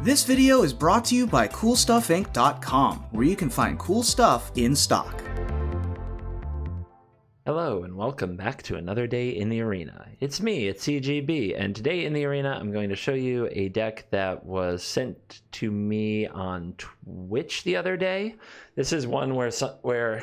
This video is brought to you by CoolStuffInc.com, where you can find cool stuff in stock. Hello and welcome back to another day in the arena. It's me, it's CGB, and today in the arena I'm going to show you a deck that was sent to me on Twitch the other day. This is one where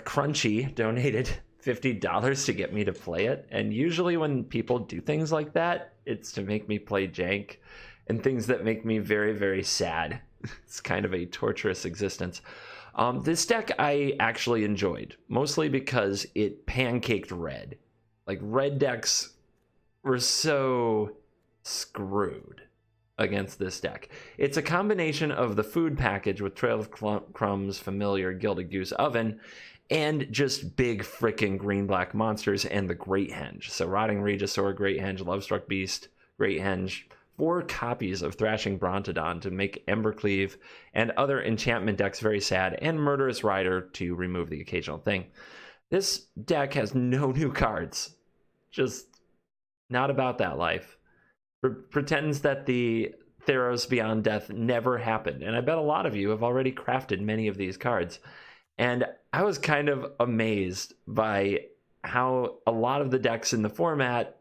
Crunchy donated $50 to get me to play it, and usually when people do things like that, it's to make me play jank and things that make me very, very sad. It's kind of a torturous existence. This deck I actually enjoyed, mostly because it pancaked red. Like, red decks were so screwed against this deck. It's a combination of the food package with Trail of Crumbs, Familiar, Gilded Goose Oven, and just big frickin' green-black monsters and the Great Henge. So Rotting Regisaur, Great Henge, Lovestruck Beast, Great Henge, 4 copies of Thrashing Brontodon to make Embercleave and other enchantment decks very sad, and Murderous Rider to remove the occasional thing. This deck has no new cards. Just not about that life. Pretends that the Theros Beyond Death never happened, and I bet a lot of you have already crafted many of these cards. And I was kind of amazed by how a lot of the decks in the format,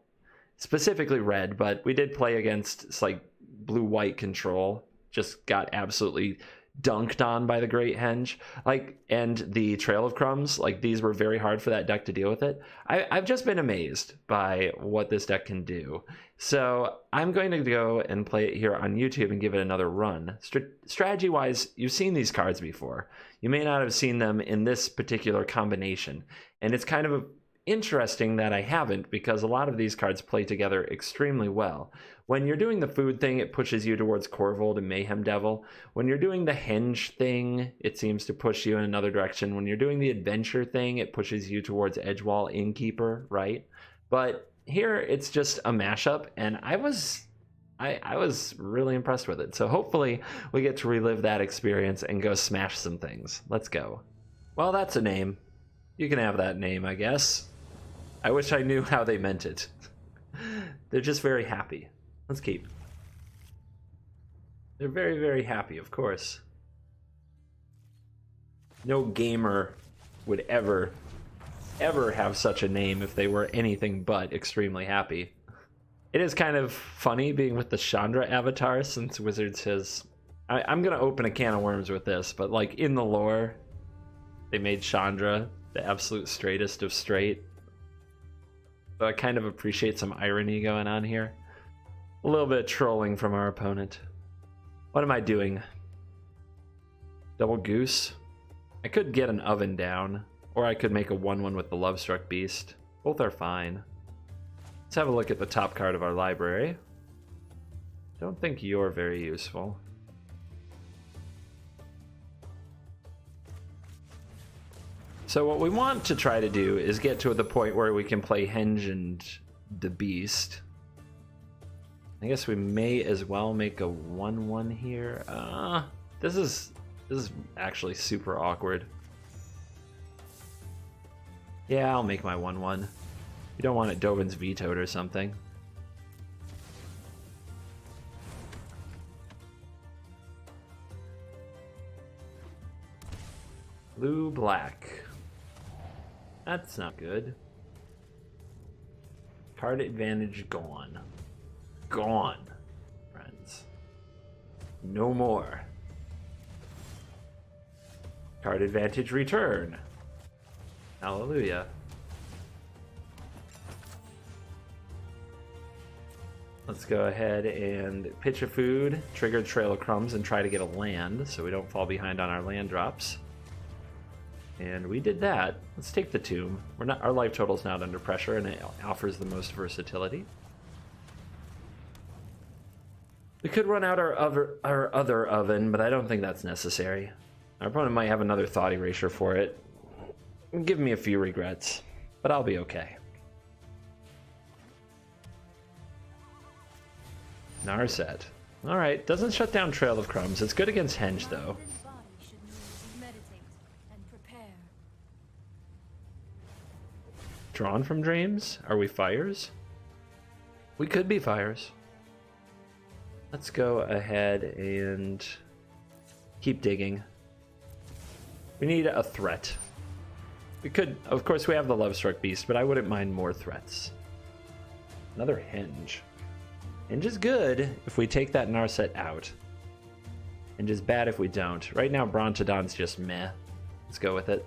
specifically red, but we did play against, it's like blue-white control, just got absolutely dunked on by the Great Henge, and the Trail of Crumbs. Like, these were very hard for that deck to deal with it. I've just been amazed by what this deck can do. So I'm going to go and play it here on YouTube and give it another run. Strategy-wise, you've seen these cards before. You may not have seen them in this particular combination, and it's kind of interesting that I haven't, because a lot of these cards play together extremely well. When you're doing the food thing, it pushes you towards Corvold and Mayhem Devil. When you're doing the Henge thing, it seems to push you in another direction. When you're doing the adventure thing, it pushes you towards Edgewall Innkeeper, right? But here it's just a mashup, and I was really impressed with it. So hopefully we get to relive that experience and go smash some things. Let's go. Well, that's a name. You can have that name, I guess. I wish I knew how they meant it. They're just very happy. Let's keep. They're very, very happy, of course. No gamer would ever have such a name if they were anything but extremely happy. It is kind of funny being with the Chandra avatar, since Wizards has... I'm going to open a can of worms with this, but like in the lore, they made Chandra the absolute straightest of straight. So I kind of appreciate some irony going on here. A little bit of trolling from our opponent. What am I doing? Double Goose? I could get an Oven down, or I could make a 1/1 with the Lovestruck Beast. Both are fine. Let's have a look at the top card of our library. Don't think you're very useful. So what we want to try to do is get to the point where we can play Henge and the Beast. I guess we may as well make a 1/1 here. This is actually super awkward. Yeah, I'll make my 1/1. You don't want it Dovin's vetoed or something. Blue-black. That's not good. Card advantage gone. Gone, friends. No more. Card advantage return. Hallelujah. Let's go ahead and pitch a food, trigger Trail of Crumbs, and try to get a land so we don't fall behind on our land drops. And we did that. Let's take the Tomb. Our life total's not under pressure, and it offers the most versatility. We could run out our other Oven, but I don't think that's necessary. Our opponent might have another Thought Erasure for it. Give me a few regrets, but I'll be okay. Narset. Alright, doesn't shut down Trail of Crumbs. It's good against Henge, though. Drawn from Dreams? Are we Fires? We could be Fires. Let's go ahead and keep digging. We need a threat. We could, of course, we have the Lovestruck Beast, but I wouldn't mind more threats. Another Henge. Henge is good if we take that Narset out. Henge is bad if we don't. Right now, Brontodon's just meh. Let's go with it.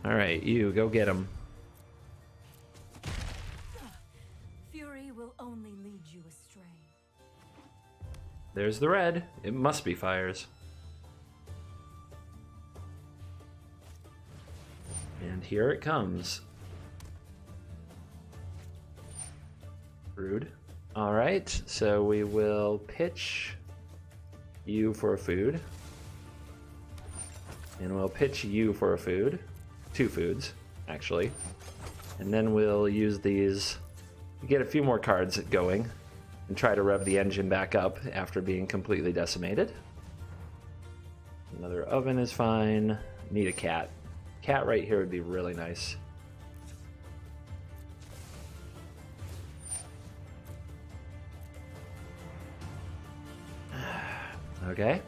All right, you go get him. Fury will only lead you astray. There's the red. It must be fires. And here it comes. Rude. All right, so we will pitch you for a food. And we'll pitch you for a food. 2 foods, actually. And then we'll use these to get a few more cards going and try to rev the engine back up after being completely decimated. Another oven is fine. Need a cat. Cat right here would be really nice. Okay.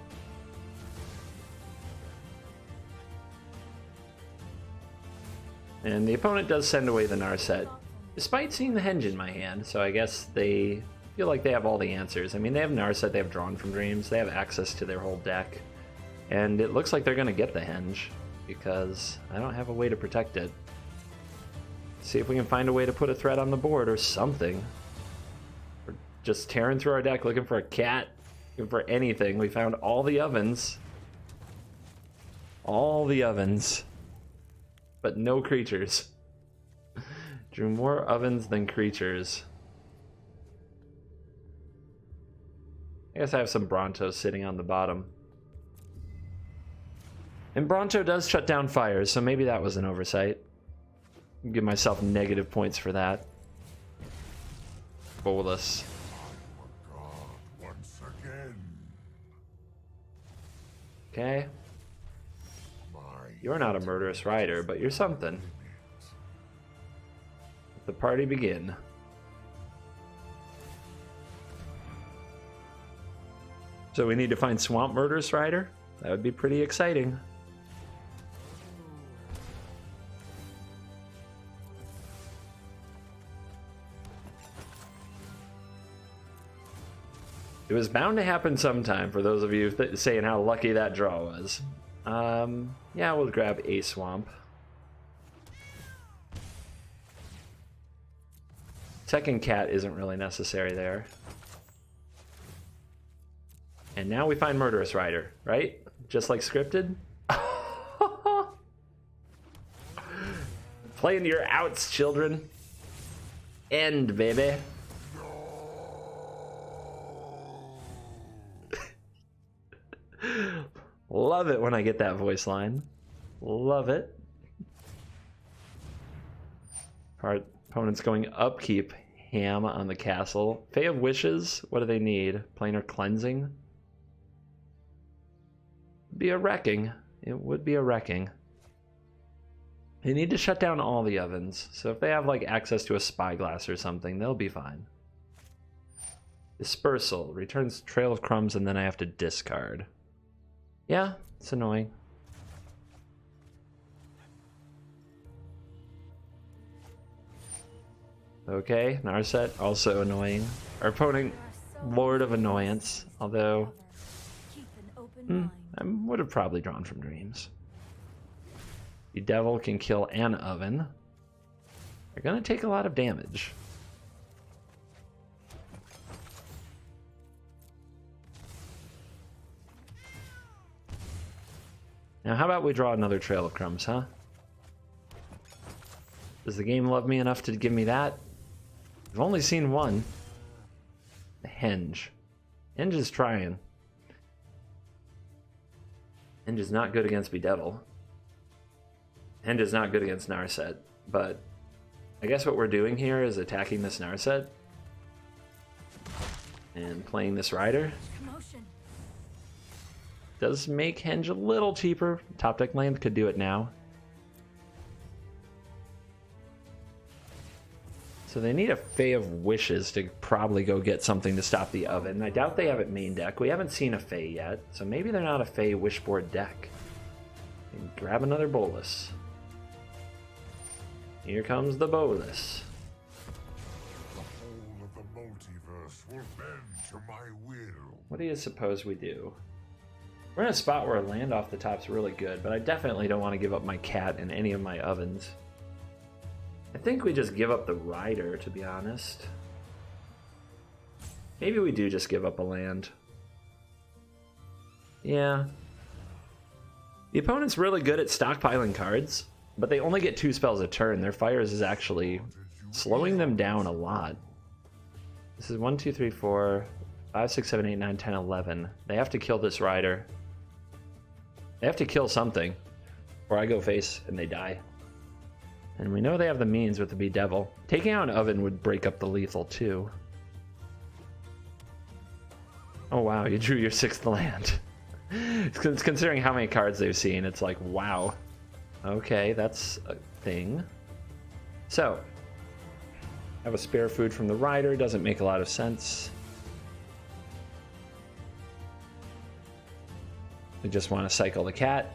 And the opponent does send away the Narset, despite seeing the Henge in my hand, so I guess they feel like they have all the answers. I mean, they have Narset, they have Drawn from Dreams, they have access to their whole deck, and it looks like they're going to get the Henge, because I don't have a way to protect it. See if we can find a way to put a threat on the board or something. We're just tearing through our deck looking for a cat, looking for anything. We found all the ovens. All the ovens. But no creatures. Drew more ovens than creatures. I guess I have some Brontos sitting on the bottom. And Bronto does shut down fires, so maybe that was an oversight. Give myself negative points for that. Bolus. Okay. You're not a murderous rider, but you're something. Let the party begin. So we need to find Swamp Murderous Rider? That would be pretty exciting. It was bound to happen sometime, for those of you saying how lucky that draw was. Yeah, we'll grab a swamp. Second cat isn't really necessary there. And now we find Murderous Rider, right? Just like scripted? Play into your outs, children. End, baby. Love it when I get that voice line. Love it. Our opponent's going upkeep ham on the castle. Fae of Wishes, what do they need? Planar Cleansing? Be a wrecking. It would be a wrecking. They need to shut down all the ovens. So if they have like access to a spyglass or something, they'll be fine. Dispersal. Returns Trail of Crumbs and then I have to discard. Yeah, it's annoying. Okay, Narset, also annoying. Our opponent, Lord of Annoyance, although I would have probably Drawn from Dreams. The Devil can kill an oven. They're going to take a lot of damage. Now, how about we draw another Trail of Crumbs, huh? Does the game love me enough to give me that? I've only seen one. The Henge. Henge is trying. Henge is not good against Bedevil. Henge is not good against Narset, but I guess what we're doing here is attacking this Narset and playing this Rider. Does make Henge a little cheaper. Top deck land could do it now. So they need a Fae of Wishes to probably go get something to stop the Oven. I doubt they have it main deck. We haven't seen a Fae yet, so maybe they're not a Fae Wishboard deck. And grab another Bolus. Here comes the Bolus. The whole of the multiverse will bend to my will. What do you suppose we do? We're in a spot where a land off the top's really good, but I definitely don't want to give up my cat and any of my ovens. I think we just give up the Rider, to be honest. Maybe we do just give up a land. Yeah. The opponent's really good at stockpiling cards, but they only get 2 spells a turn. Their Fires is actually slowing them down a lot. This is 1, 2, 3, 4, 5, 6, 7, 8, 9, 10, 11. They have to kill this Rider. They have to kill something, or I go face and they die. And we know they have the means with the Bedevil. Taking out an Oven would break up the lethal too. Oh wow, you drew your 6th land. Considering how many cards they've seen, it's like, wow. Okay, that's a thing. So, have a spare food from the Rider, doesn't make a lot of sense. We just want to cycle the cat.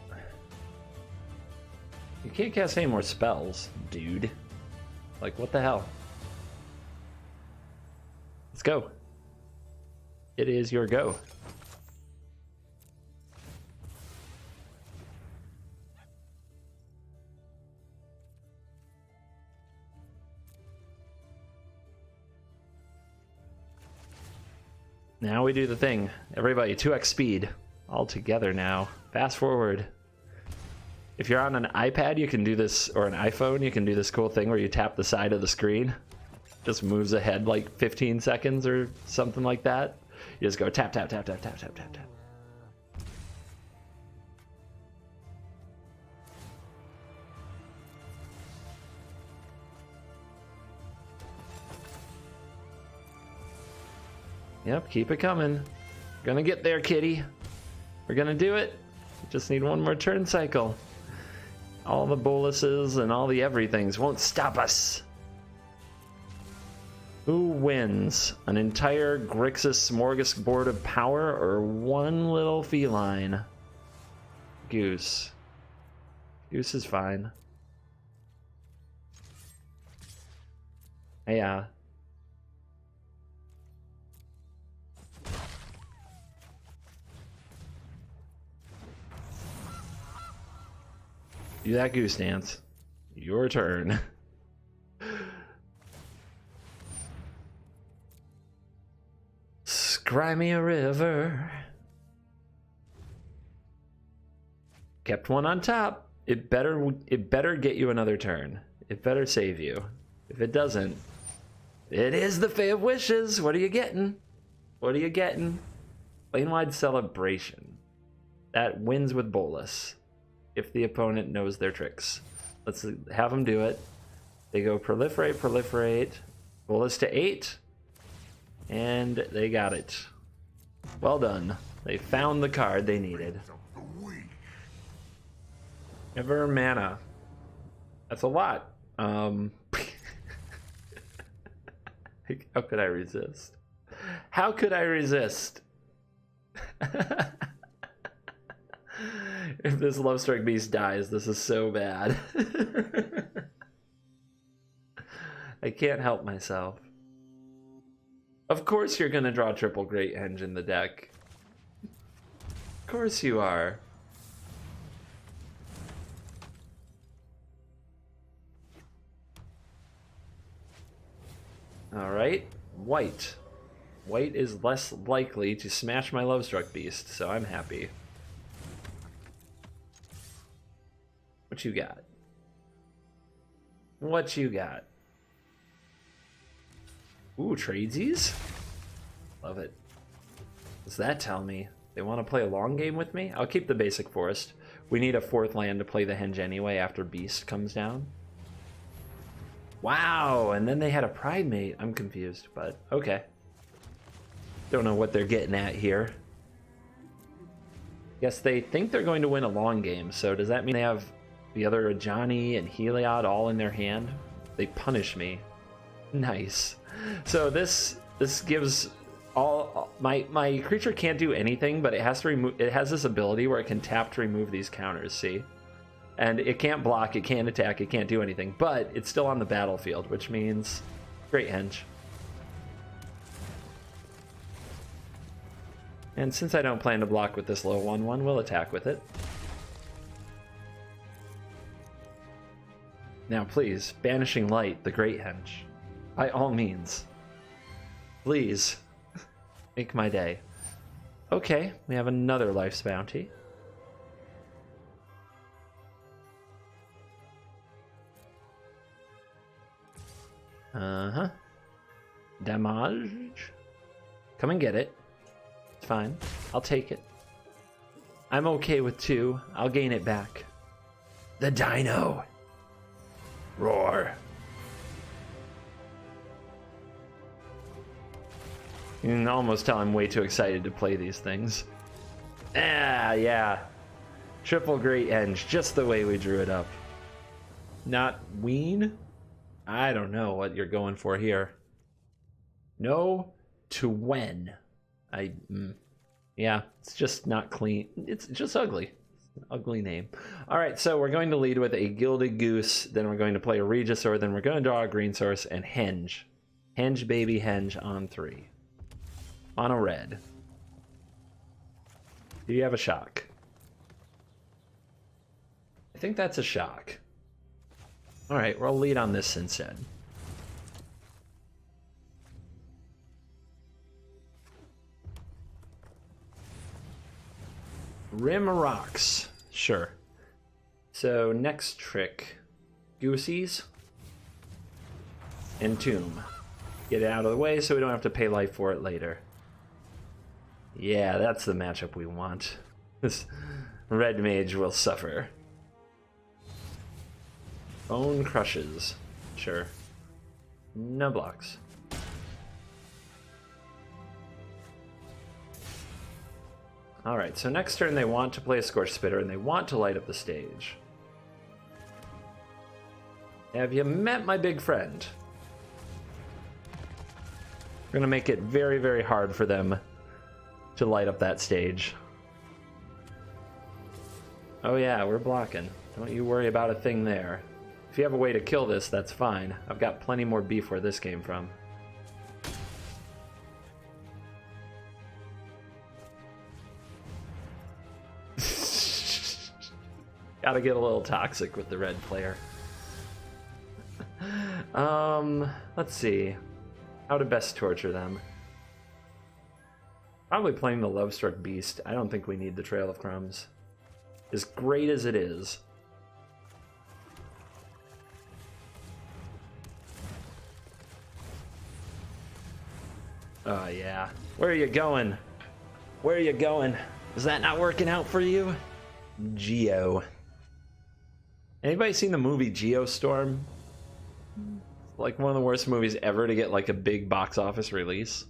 You can't cast any more spells, dude. Like, what the hell? Let's go. It is your go. Now we do the thing. Everybody, 2x speed. All together now. Fast forward. If you're on an iPad, you can do this, or an iPhone, you can do this cool thing where you tap the side of the screen. Just moves ahead like 15 seconds or something like that. You just go tap, tap, tap, tap, tap, tap, tap, tap. Yep, keep it coming. Gonna get there, kitty. We're gonna do it. Just need one more turn cycle. All the boluses and all the everythings won't stop us. Who wins? An entire Grixis smorgasbord of power or one little feline? Goose. Goose is fine. Yeah. Do that goose dance. Your turn. Scry me a river. Kept one on top. It better get you another turn. It better save you. If it doesn't, it is the Fae of Wishes. What are you getting? What are you getting? Lane-wide Celebration. That wins with Bolus. If the opponent knows their tricks. Let's have them do it. They go proliferate, proliferate. Bolus to 8. And they got it. Well done. They found the card they needed. Ever mana. That's a lot. How could I resist? How could I resist? If this Love Strike Beast dies, this is so bad. I can't help myself. Of course you're gonna draw triple Great Henge in the deck. Of course you are. Alright, white. White is less likely to smash my Love Struck Beast, so I'm happy. What you got? What you got? Ooh, tradesies? Love it. Does that tell me they want to play a long game with me? I'll keep the basic forest. We need a 4th land to play the Henge anyway after Beast comes down. Wow, and then they had a Pride Mate. I'm confused, but okay. Don't know what they're getting at here. Guess they think they're going to win a long game, so does that mean they have the other Ajani and Heliod all in their hand? They punish me. Nice. So this gives all my creature can't do anything, but it has to remove. It has this ability where it can tap to remove these counters. See, and it can't block, it can't attack, it can't do anything, but it's still on the battlefield, which means great henge. And since I don't plan to block with this low 1/1, we'll attack with it. Now please, Banishing Light, the Great Henge. By all means. Please. Make my day. Okay, we have another Life's Bounty. Uh-huh. Damage. Come and get it. It's fine. I'll take it. I'm okay with 2. I'll gain it back. The Dino. Roar. You can almost tell I'm way too excited to play these things. Ah, yeah. Triple Great Henge, just the way we drew it up. Not Ween? I don't know what you're going for here. No to when. Yeah, it's just not clean. It's just ugly. Ugly name. All right, so we're going to lead with a Gilded Goose, then we're going to play a Regisaur, then we're going to draw a green source and henge. Henge, baby, henge on 3. On a red. Do you have a shock? I think that's a shock. All right, we'll lead on this instead. Rim rocks. Sure. So next trick. Goosies. Entomb. Get it out of the way so we don't have to pay life for it later. Yeah, that's the matchup we want. This red mage will suffer. Bone crushes. Sure. No blocks. Alright, so next turn they want to play a Scorch Spitter and they want to light up the stage. Have you met my big friend? We're gonna make it very, very hard for them to light up that stage. Oh yeah, we're blocking. Don't you worry about a thing there. If you have a way to kill this, that's fine. I've got plenty more beef where this came from. Gotta get a little toxic with the red player. Let's see. How to best torture them. Probably playing the Lovestruck Beast. I don't think we need the Trail of Crumbs. As great as it is. Oh yeah. Where are you going? Where are you going? Is that not working out for you? Geo. Anybody seen the movie Geostorm? Like one of the worst movies ever to get like a big box office release.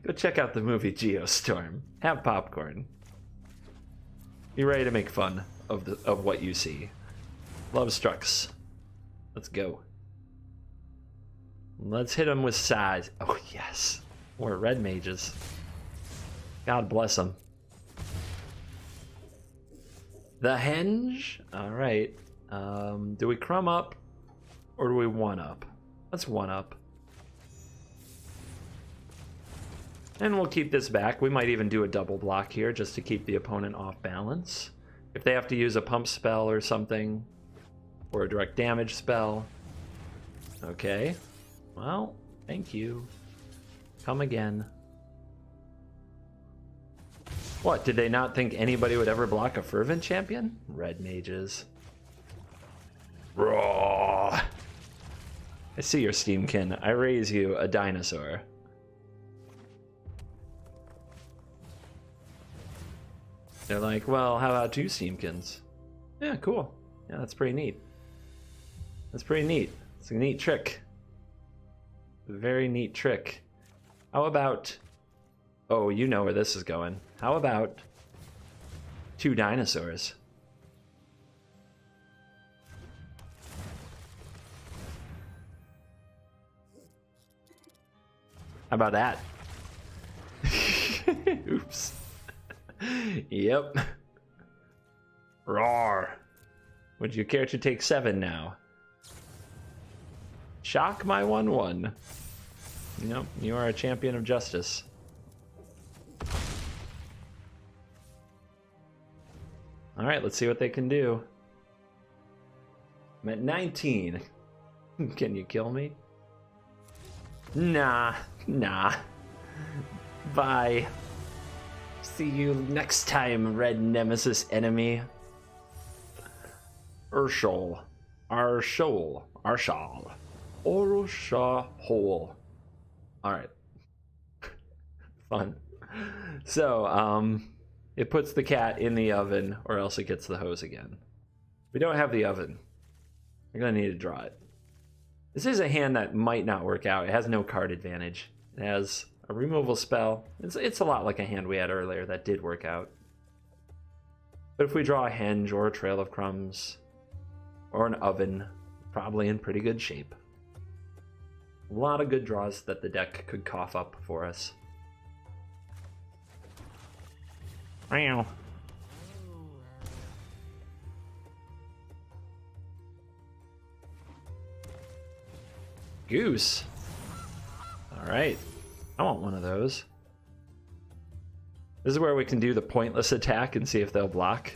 Go check out the movie Geostorm. Have popcorn. Be ready to make fun of what you see. Lovestrucks. Let's go. Let's hit them with size. Oh yes. We're red mages. God bless them. The henge? Alright. Do we crumb up? Or do we one up? Let's one up. And we'll keep this back. We might even do a double block here just to keep the opponent off balance. If they have to use a pump spell or something, or a direct damage spell. Okay. Well, thank you. Come again. What, did they not think anybody would ever block a Fervent Champion? Red mages. Raw. I see your Steamkin. I raise you a dinosaur. They're like, well, how about 2 Steamkins? Yeah, cool. Yeah, that's pretty neat. That's pretty neat. It's a neat trick. A very neat trick. How about Oh, you know where this is going. How about 2 dinosaurs? How about that? Oops. Yep. Roar. Would you care to take 7 now? Shock my 1/1. Nope, you are a champion of justice. Alright, let's see what they can do. I'm at 19. Can you kill me? Nah. Bye. See you next time, red nemesis enemy. Urshol. Arshol. Orosha hole. Alright. Fun. So, it puts the cat in the oven, or else it gets the hose again. We don't have the oven. We're gonna need to draw it. This is a hand that might not work out. It has no card advantage. It has a removal spell. It's a lot like a hand we had earlier that did work out. But if we draw a henge or a trail of crumbs or an oven, probably in pretty good shape. A lot of good draws that the deck could cough up for us. Meow. Goose. Alright. I want one of those. This is where we can do the pointless attack and see if they'll block.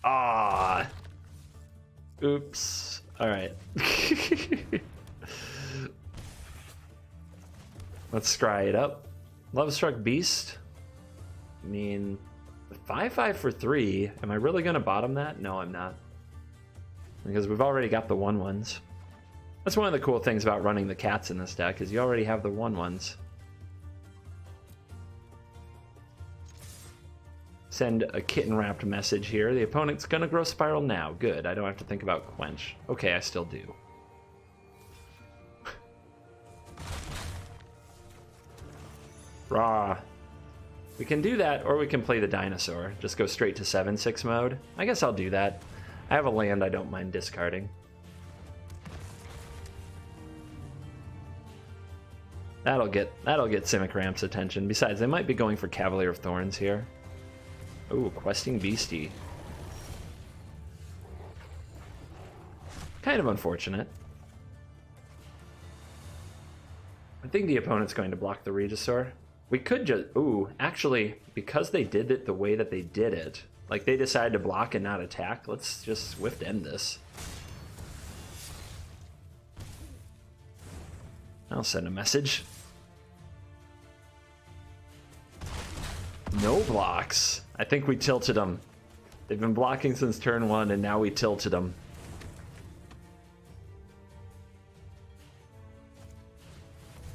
Ah. Oops. Alright. Let's scry it up. Love Struck Beast. I mean, 5/5 for 3. Am I really going to bottom that? No, I'm not. Because we've already got the 1/1s. That's one of the cool things about running the cats in this deck, is you already have the 1/1s. Send a kitten-wrapped message here. The opponent's gonna grow Spiral now. Good, I don't have to think about Quench. Okay, I still do. Raw. We can do that, or we can play the dinosaur. Just go straight to 7/6 mode. I guess I'll do that. I have a land I don't mind discarding. That'll get Simic Ramp's attention. Besides, they might be going for Cavalier of Thorns here. Ooh, Questing Beastie. Kind of unfortunate. I think the opponent's going to block the Regisaur. We could just... Ooh, actually, because they did it the way that they did it, like they decided to block and not attack, let's just Swift end this. I'll send a message. No blocks. I think we tilted them. They've been blocking since turn 1, and now we tilted them.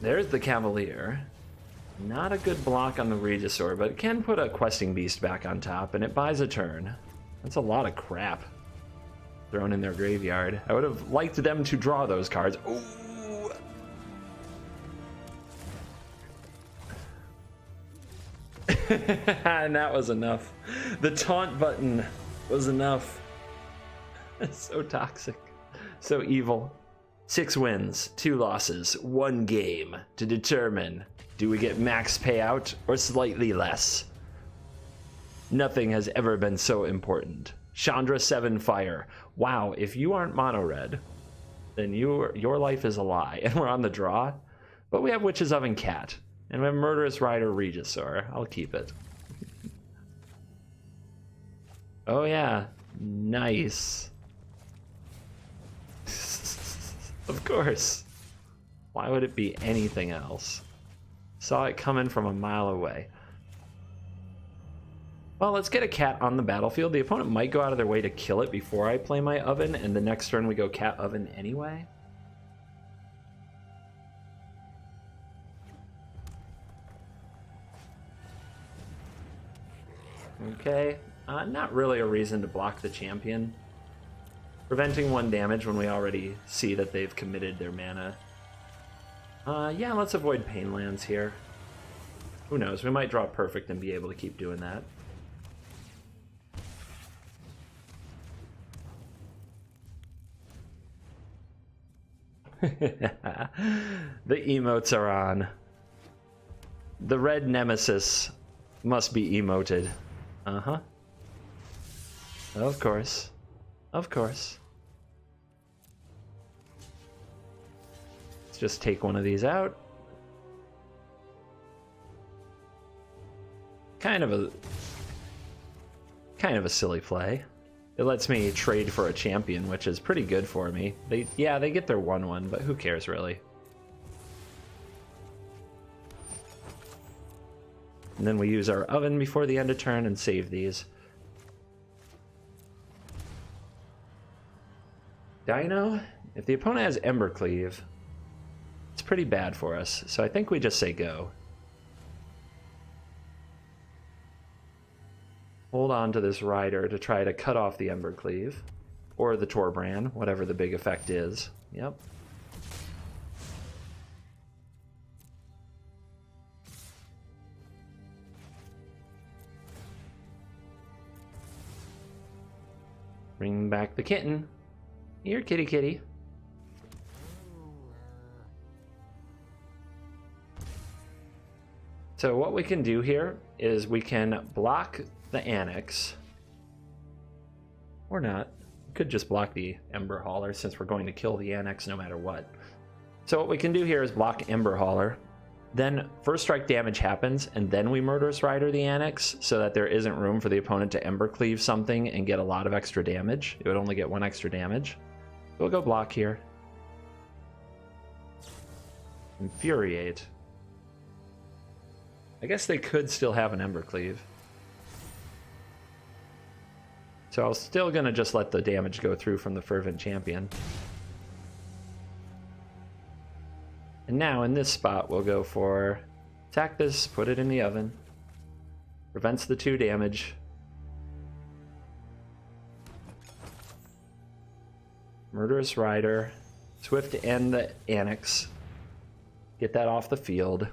There's the Cavalier. Not a good block on the Regisaur, but it can put a Questing Beast back on top, and it buys a turn. That's a lot of crap thrown in their graveyard. I would have liked them to draw those cards. Ooh. And that was enough. The taunt button was enough. So toxic. So evil. 6 wins, 2 losses, 1 game to determine, do we get max payout or slightly less? Nothing has ever been so important. Chandra 7 Fire. Wow, if you aren't mono red, then your life is a lie. And we're on the draw. But we have Witch's Oven Cat. And we have Murderous Rider Regisaur. I'll keep it. Oh yeah, nice. Of course. Why would it be anything else? Saw it coming from a mile away. Well, let's get a cat on the battlefield. The opponent might go out of their way to kill it before I play my oven, and the next turn we go cat oven anyway. Okay, not really a reason to block the champion. Preventing 1 damage when we already see that they've committed their mana. Yeah, let's avoid pain lands here. Who knows? We might draw perfect and be able to keep doing that. The emotes are on. The red nemesis must be emoted. Uh-huh. Of course. Of course. Let's just take one of these out. Kind of a silly play. It lets me trade for a champion, which is pretty good for me. They get their 1/1, but who cares really? And then we use our oven before the end of turn and save these. Dino, if the opponent has Embercleave, it's pretty bad for us, so I think we just say go. Hold on to this rider to try to cut off the Embercleave, or the Torbrand, whatever the big effect is. Yep. Bring back the kitten. Here, kitty kitty. So what we can do here is we can block the Annex. Or not. We could just block the Ember Hauler since we're going to kill the Annex no matter what. So what we can do here is block Ember Hauler. Then first strike damage happens, and then we Murderous Rider the Annex so that there isn't room for the opponent to Embercleave something and get a lot of extra damage. It would only get 1 extra damage. We'll go block here. Infuriate. I guess they could still have an Embercleave. So I was still gonna just let the damage go through from the Fervent Champion. And now in this spot we'll go for attack this, put it in the oven. Prevents the 2 damage. Murderous Rider. Swift to end the Annex. Get that off the field.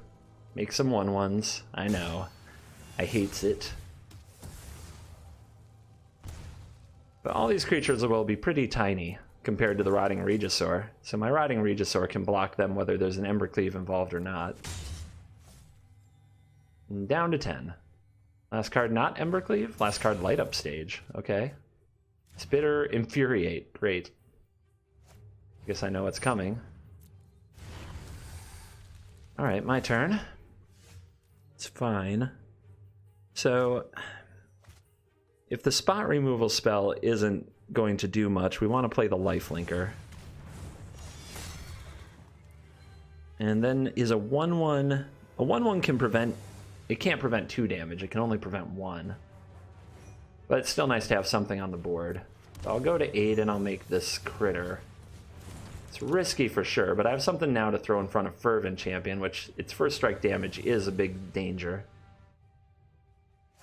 Make some 1/1s. I know. I hates it. But all these creatures will be pretty tiny compared to the Rotting Regisaur. So my Rotting Regisaur can block them whether there's an Embercleave involved or not. And down to 10. Last card not Embercleave. Last card Light Up Stage. Okay. Spitter, Infuriate. Great. Guess I know what's coming. Alright, my turn. It's fine. So, if the spot removal spell isn't going to do much, we want to play the Lifelinker. And then is a 1/1... A 1/1 can prevent... It can't prevent 2 damage, it can only prevent 1. But it's still nice to have something on the board. So I'll go to 8 and I'll make this critter. It's risky for sure, but I have something now to throw in front of Fervent Champion, which its first strike damage is a big danger.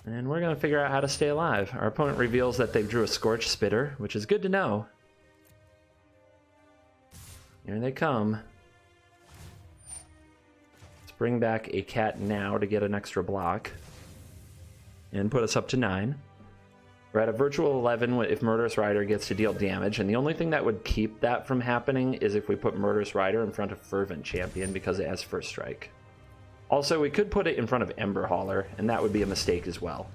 And we're going to figure out how to stay alive. Our opponent reveals that they drew a Scorch Spitter, which is good to know. Here they come. Let's bring back a cat now to get an extra block. And put us up to 9. We're at a virtual 11 if Murderous Rider gets to deal damage, and the only thing that would keep that from happening is if we put Murderous Rider in front of Fervent Champion because it has first strike. Also, we could put it in front of Ember Hauler, and that would be a mistake as well.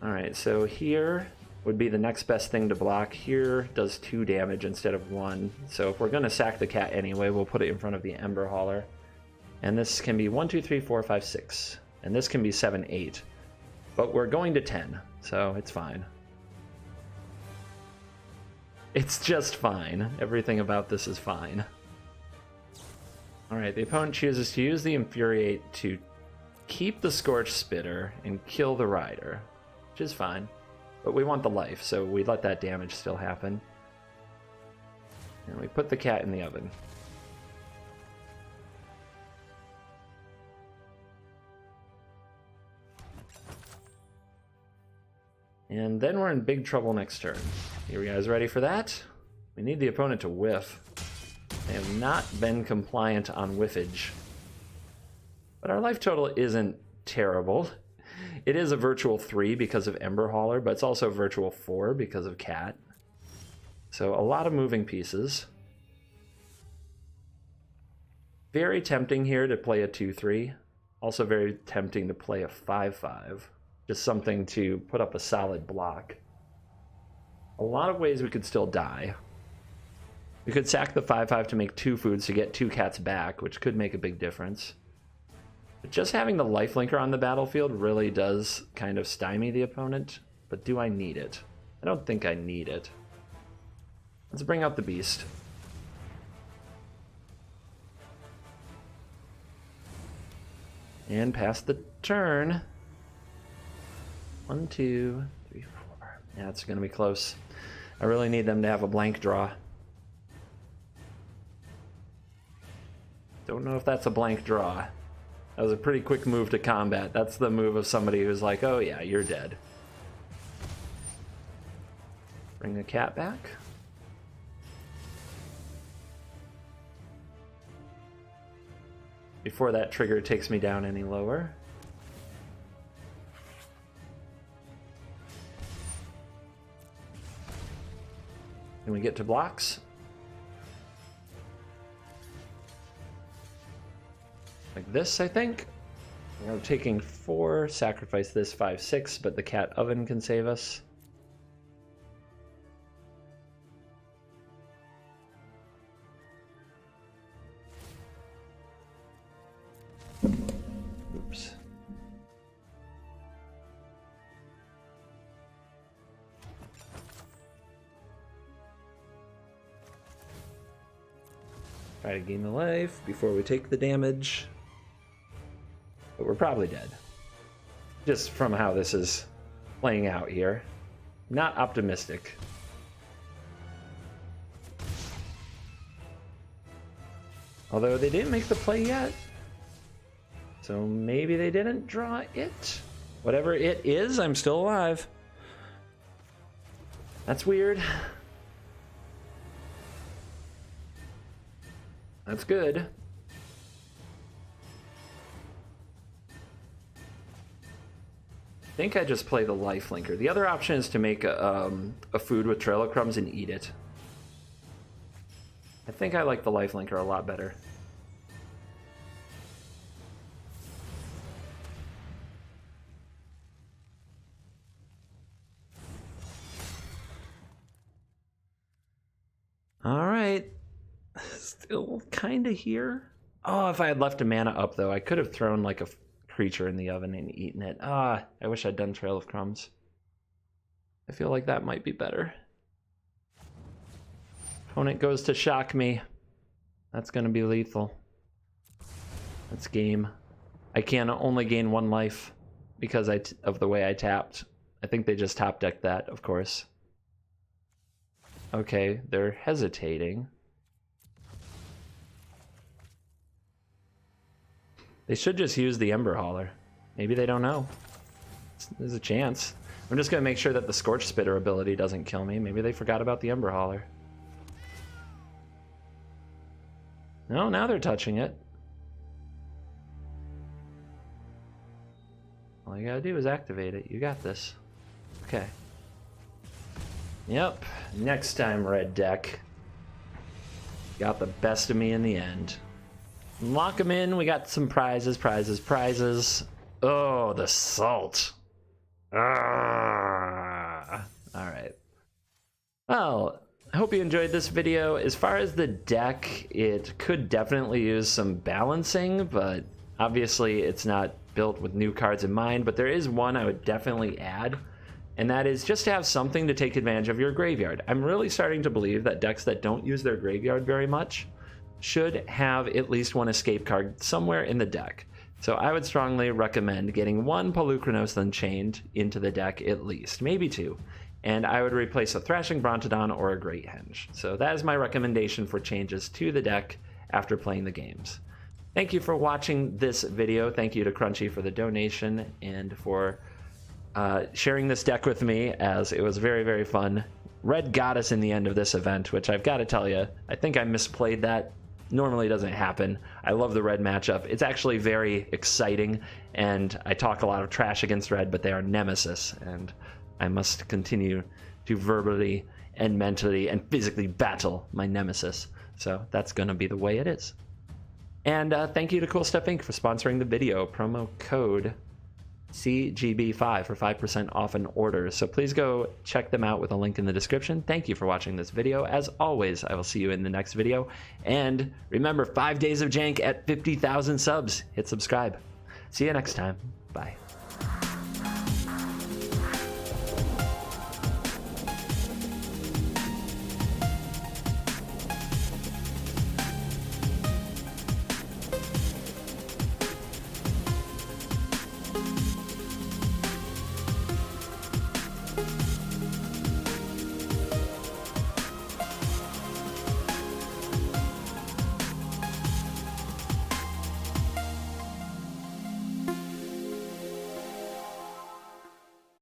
Alright, so here would be the next best thing to block. Here does 2 damage instead of 1, so if we're going to sack the cat anyway, we'll put it in front of the Ember Hauler. And this can be 1, 2, 3, 4, 5, 6. And this can be 7, 8. But we're going to 10, so it's fine. It's just fine. Everything about this is fine. Alright, the opponent chooses to use the Infuriate to keep the Scorch Spitter and kill the Rider, which is fine. But we want the life, so we let that damage still happen. And we put the cat in the oven. And then we're in big trouble next turn. Are you guys ready for that? We need the opponent to whiff. They have not been compliant on whiffage. But our life total isn't terrible. It is a virtual 3 because of Ember Hauler, but it's also virtual 4 because of Cat. So a lot of moving pieces. Very tempting here to play a 2-3. Also very tempting to play a 5-5. Just something to put up a solid block. A lot of ways we could still die. We could sack the 5-5 to make 2 foods to get 2 cats back, which could make a big difference. But just having the lifelinker on the battlefield really does kind of stymie the opponent. But do I need it? I don't think I need it. Let's bring out the beast. And pass the turn. 1, 2, 3, 4. Yeah, it's going to be close. I really need them to have a blank draw. Don't know if that's a blank draw. That was a pretty quick move to combat. That's the move of somebody who's like, oh yeah, you're dead. Bring the cat back. Before that trigger takes me down any lower. Can we get to blocks? Like this, I think. We're taking 4, sacrifice this 5, 6, but the cat oven can save us. Oops. Try to gain the life before we take the damage. But we're probably dead. Just from how this is playing out here. Not optimistic. Although they didn't make the play yet. So maybe they didn't draw it. Whatever it is, I'm still alive. That's weird. That's good. I think I just play the lifelinker. The other option is to make a food with Trail of Crumbs and eat it. I think I like the lifelinker a lot better. All right. Still kind of here. Oh, if I had left a mana up, though, I could have thrown like a creature in the oven and eaten it. I wish I'd done Trail of Crumbs. I feel like that might be better. Opponent goes to shock me. That's going to be lethal. That's game. I can only gain 1 life because of the way I tapped. I think they just top decked that, of course. Okay, they're hesitating. They should just use the Ember Hauler. Maybe they don't know. There's a chance. I'm just going to make sure that the Scorch Spitter ability doesn't kill me. Maybe they forgot about the Ember Hauler. No, now they're touching it. All you gotta do is activate it. You got this. Okay. Yep. Next time, red deck. Got the best of me in the end. Lock them in. We got some prizes, prizes, prizes. Oh, the salt. Ah. All right. Well, I hope you enjoyed this video. As far as the deck, it could definitely use some balancing, but obviously it's not built with new cards in mind. But there is one I would definitely add, and that is just to have something to take advantage of your graveyard. I'm really starting to believe that decks that don't use their graveyard very much should have at least one escape card somewhere in the deck. So I would strongly recommend getting 1 Polukranos Unchained into the deck at least, maybe 2. And I would replace a Thrashing Brontodon or a Great Henge. So that is my recommendation for changes to the deck after playing the games. Thank you for watching this video. Thank you to Crunchy for the donation and for sharing this deck with me, as it was very, very fun. Red got us in the end of this event, which I've got to tell you, I think I misplayed that normally doesn't happen. I love the red matchup. It's actually very exciting, and I talk a lot of trash against red, but they are nemesis, and I must continue to verbally and mentally and physically battle my nemesis. So that's going to be the way it is. And thank you to Cool Stuff Inc. for sponsoring the video. Promo code CGB5 for 5% off an order. So please go check them out with a link in the description. Thank you for watching this video. As always, I will see you in the next video. And remember, 5 days of jank at 50,000 subs. Hit subscribe. See you next time. Bye.